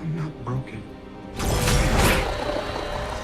I'm not broken.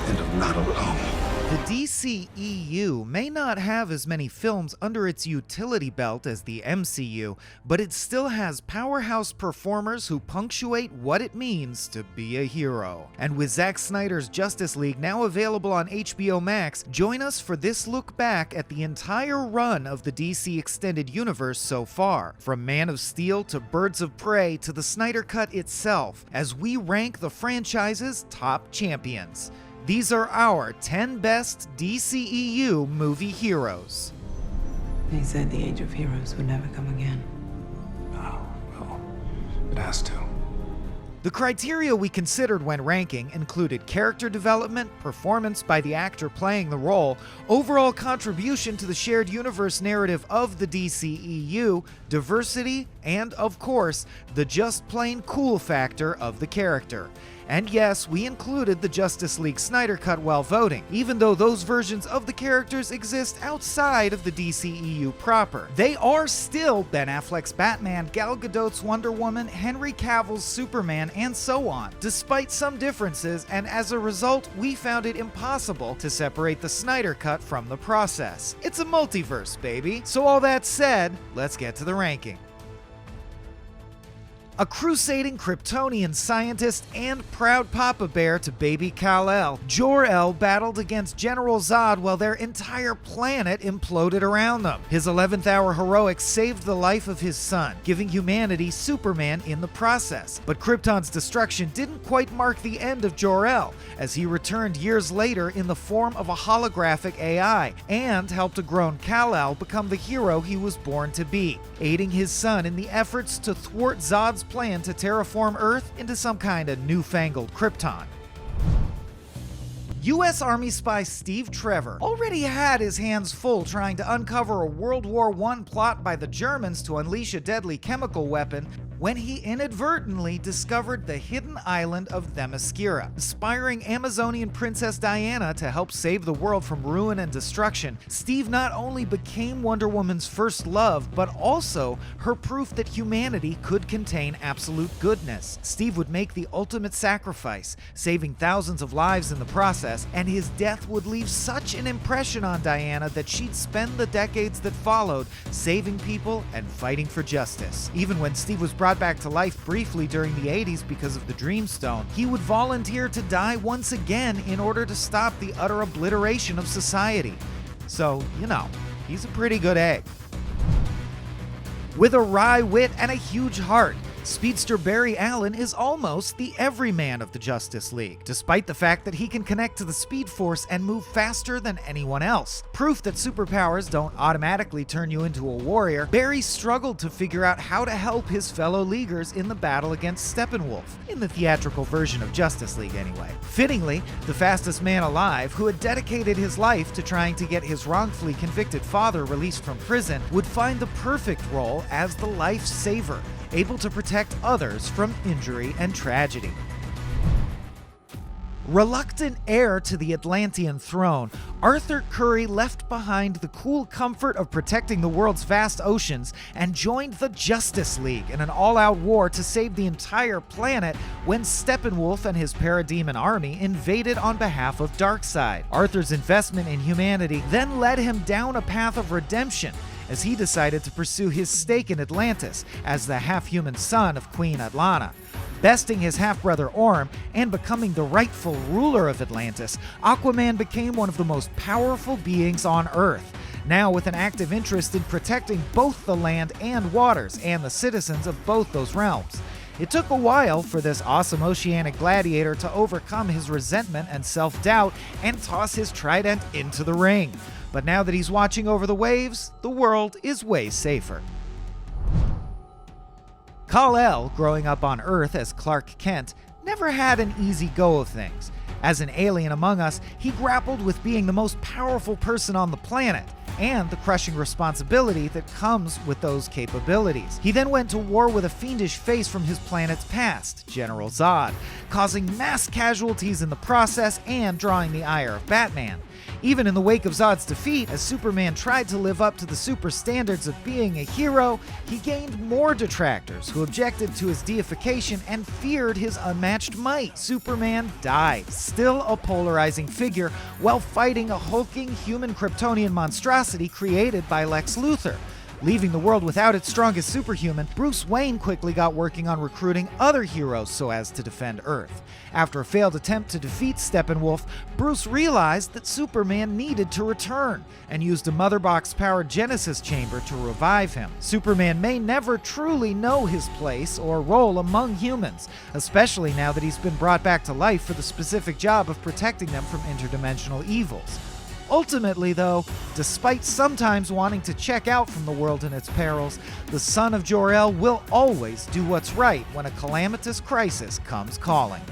And I'm not alone. The DCEU may not have as many films under its utility belt as the MCU, but it still has powerhouse performers who punctuate what it means to be a hero. And with Zack Snyder's Justice League now available on HBO Max, join us for this look back at the entire run of the DC Extended Universe so far, from Man of Steel to Birds of Prey to the Snyder Cut itself, as we rank the franchise's top champions. These are our 10 best DCEU movie heroes. They said the age of heroes would never come again. Oh, well, it has to. The criteria we considered when ranking included character development, performance by the actor playing the role, overall contribution to the shared universe narrative of the DCEU, diversity, and, of course, the just plain cool factor of the character. And yes, we included the Justice League Snyder Cut while voting, even though those versions of the characters exist outside of the DCEU proper. They are still Ben Affleck's Batman, Gal Gadot's Wonder Woman, Henry Cavill's Superman, and so on, despite some differences, and as a result, we found it impossible to separate the Snyder Cut from the process. It's a multiverse, baby. So all that said, let's get to the ranking. A crusading Kryptonian scientist and proud papa bear to baby Kal-El, Jor-El battled against General Zod while their entire planet imploded around them. His 11th hour heroics saved the life of his son, giving humanity Superman in the process. But Krypton's destruction didn't quite mark the end of Jor-El, as he returned years later in the form of a holographic AI, and helped a grown Kal-El become the hero he was born to be, aiding his son in the efforts to thwart Zod's plan to terraform Earth into some kind of newfangled Krypton. U.S. Army spy Steve Trevor already had his hands full trying to uncover a World War I plot by the Germans to unleash a deadly chemical weapon when he inadvertently discovered the hidden island of Themyscira. Inspiring Amazonian Princess Diana to help save the world from ruin and destruction, Steve not only became Wonder Woman's first love, but also her proof that humanity could contain absolute goodness. Steve would make the ultimate sacrifice, saving thousands of lives in the process, and his death would leave such an impression on Diana that she'd spend the decades that followed saving people and fighting for justice. Even when Steve was brought back to life briefly during the 80s because of the Dreamstone, he would volunteer to die once again in order to stop the utter obliteration of society. So, you know, he's a pretty good egg. With a wry wit and a huge heart, speedster Barry Allen is almost the everyman of the Justice League, despite the fact that he can connect to the Speed Force and move faster than anyone else. Proof that superpowers don't automatically turn you into a warrior, Barry struggled to figure out how to help his fellow Leaguers in the battle against Steppenwolf, in the theatrical version of Justice League anyway. Fittingly, the fastest man alive, who had dedicated his life to trying to get his wrongfully convicted father released from prison, would find the perfect role as the lifesaver, able to protect others from injury and tragedy. Reluctant heir to the Atlantean throne, Arthur Curry left behind the cool comfort of protecting the world's vast oceans and joined the Justice League in an all-out war to save the entire planet when Steppenwolf and his parademon army invaded on behalf of Darkseid. Arthur's investment in humanity then led him down a path of redemption, as he decided to pursue his stake in Atlantis as the half-human son of Queen Atlanna. Besting his half-brother Orm and becoming the rightful ruler of Atlantis, Aquaman became one of the most powerful beings on Earth, now with an active interest in protecting both the land and waters and the citizens of both those realms. It took a while for this awesome oceanic gladiator to overcome his resentment and self-doubt and toss his trident into the ring. But now that he's watching over the waves, the world is way safer. Kal-El, growing up on Earth as Clark Kent, never had an easy go of things. As an alien among us, he grappled with being the most powerful person on the planet, and the crushing responsibility that comes with those capabilities. He then went to war with a fiendish face from his planet's past, General Zod, causing mass casualties in the process and drawing the ire of Batman. Even in the wake of Zod's defeat, as Superman tried to live up to the super standards of being a hero, he gained more detractors who objected to his deification and feared his unmatched might. Superman died, still a polarizing figure, while fighting a hulking human Kryptonian monstrosity created by Lex Luthor. Leaving the world without its strongest superhuman, Bruce Wayne quickly got working on recruiting other heroes so as to defend Earth. After a failed attempt to defeat Steppenwolf, Bruce realized that Superman needed to return, and used a Mother Box-powered Genesis chamber to revive him. Superman may never truly know his place or role among humans, especially now that he's been brought back to life for the specific job of protecting them from interdimensional evils. Ultimately, though, despite sometimes wanting to check out from the world and its perils, the son of Jor-El will always do what's right when a calamitous crisis comes calling.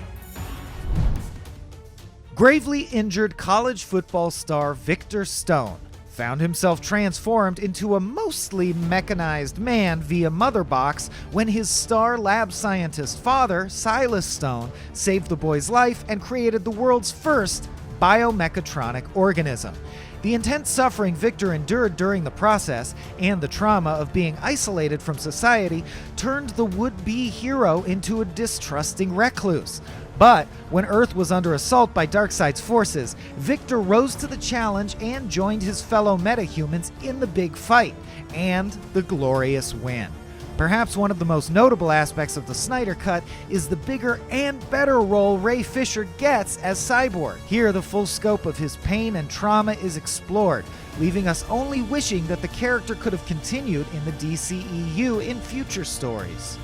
Gravely injured college football star Victor Stone found himself transformed into a mostly mechanized man via Mother Box when his star lab scientist father, Silas Stone, saved the boy's life and created the world's first biomechatronic organism. The intense suffering Victor endured during the process, and the trauma of being isolated from society, turned the would-be hero into a distrusting recluse. But when Earth was under assault by Darkseid's forces, Victor rose to the challenge and joined his fellow metahumans in the big fight, and the glorious win. Perhaps one of the most notable aspects of the Snyder Cut is the bigger and better role Ray Fisher gets as Cyborg. Here, the full scope of his pain and trauma is explored, leaving us only wishing that the character could have continued in the DCEU in future stories.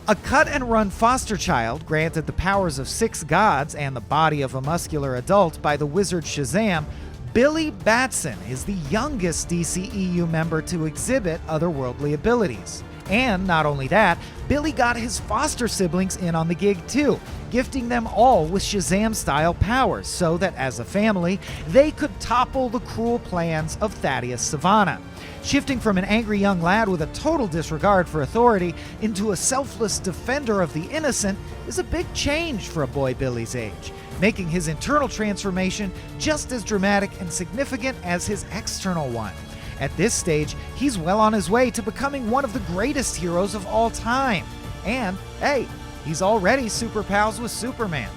A cut-and-run foster child granted the powers of 6 gods and the body of a muscular adult by the wizard Shazam, Billy Batson is the youngest DCEU member to exhibit otherworldly abilities. And not only that, Billy got his foster siblings in on the gig too, gifting them all with Shazam-style powers so that as a family, they could topple the cruel plans of Thaddeus Savannah. Shifting from an angry young lad with a total disregard for authority into a selfless defender of the innocent is a big change for a boy Billy's age, making his internal transformation just as dramatic and significant as his external one. At this stage, he's well on his way to becoming one of the greatest heroes of all time. And, hey, he's already super pals with Superman.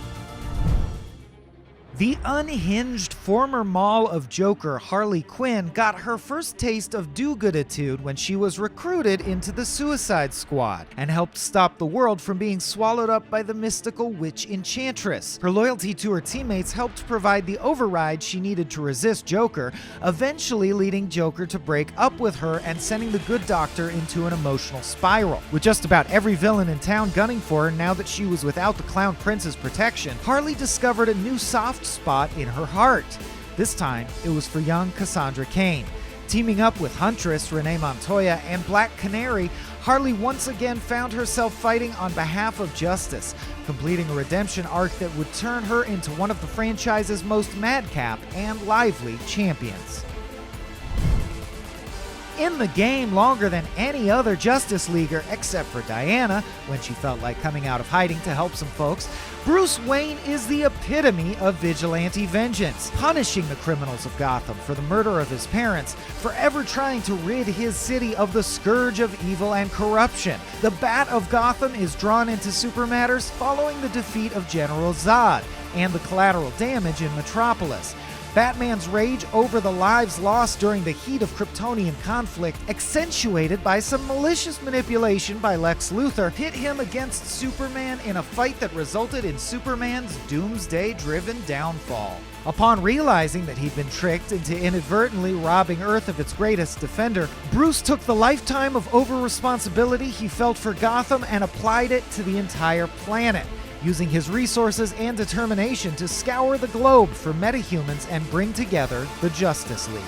The unhinged former Mall of Joker Harley Quinn got her first taste of do-gooditude when she was recruited into the Suicide Squad and helped stop the world from being swallowed up by the mystical witch Enchantress. Her loyalty to her teammates helped provide the override she needed to resist Joker, eventually leading Joker to break up with her and sending the Good Doctor into an emotional spiral. With just about every villain in town gunning for her now that she was without the Clown Prince's protection, Harley discovered a new soft spot in her heart. This time, it was for young Cassandra Cain. Teaming up with Huntress Renee Montoya and Black Canary, Harley once again found herself fighting on behalf of justice, completing a redemption arc that would turn her into one of the franchise's most madcap and lively champions. In the game longer than any other Justice Leaguer except for Diana, when she felt like coming out of hiding to help some folks, Bruce Wayne is the epitome of vigilante vengeance, punishing the criminals of Gotham for the murder of his parents, forever trying to rid his city of the scourge of evil and corruption. The Bat of Gotham is drawn into super matters following the defeat of General Zod and the collateral damage in Metropolis. Batman's rage over the lives lost during the heat of Kryptonian conflict, accentuated by some malicious manipulation by Lex Luthor, hit him against Superman in a fight that resulted in Superman's doomsday-driven downfall. Upon realizing that he'd been tricked into inadvertently robbing Earth of its greatest defender, Bruce took the lifetime of over-responsibility he felt for Gotham and applied it to the entire planet, using his resources and determination to scour the globe for metahumans and bring together the Justice League.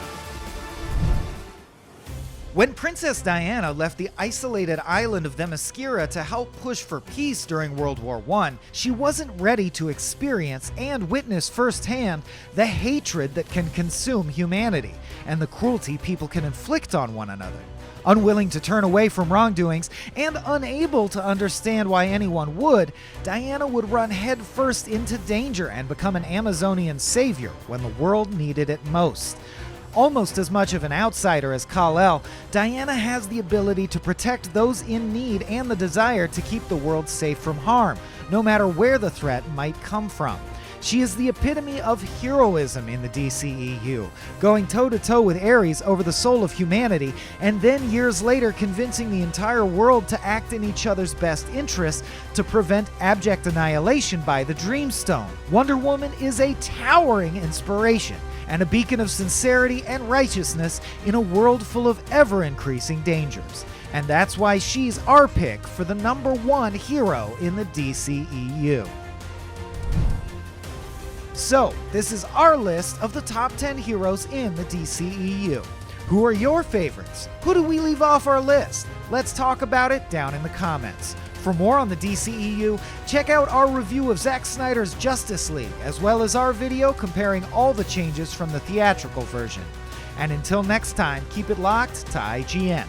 When Princess Diana left the isolated island of Themyscira to help push for peace during World War I, she wasn't ready to experience and witness firsthand the hatred that can consume humanity and the cruelty people can inflict on one another. Unwilling to turn away from wrongdoings and unable to understand why anyone would, Diana would run headfirst into danger and become an Amazonian savior when the world needed it most. Almost as much of an outsider as Kal-El, Diana has the ability to protect those in need and the desire to keep the world safe from harm, no matter where the threat might come from. She is the epitome of heroism in the DCEU, going toe-to-toe with Ares over the soul of humanity, and then years later convincing the entire world to act in each other's best interests to prevent abject annihilation by the Dreamstone. Wonder Woman is a towering inspiration and a beacon of sincerity and righteousness in a world full of ever-increasing dangers. And that's why she's our pick for the #1 hero in the DCEU. So, this is our list of the top 10 heroes in the DCEU. Who are your favorites? Who do we leave off our list? Let's talk about it down in the comments. For more on the DCEU, check out our review of Zack Snyder's Justice League, as well as our video comparing all the changes from the theatrical version. And until next time, keep it locked to IGN.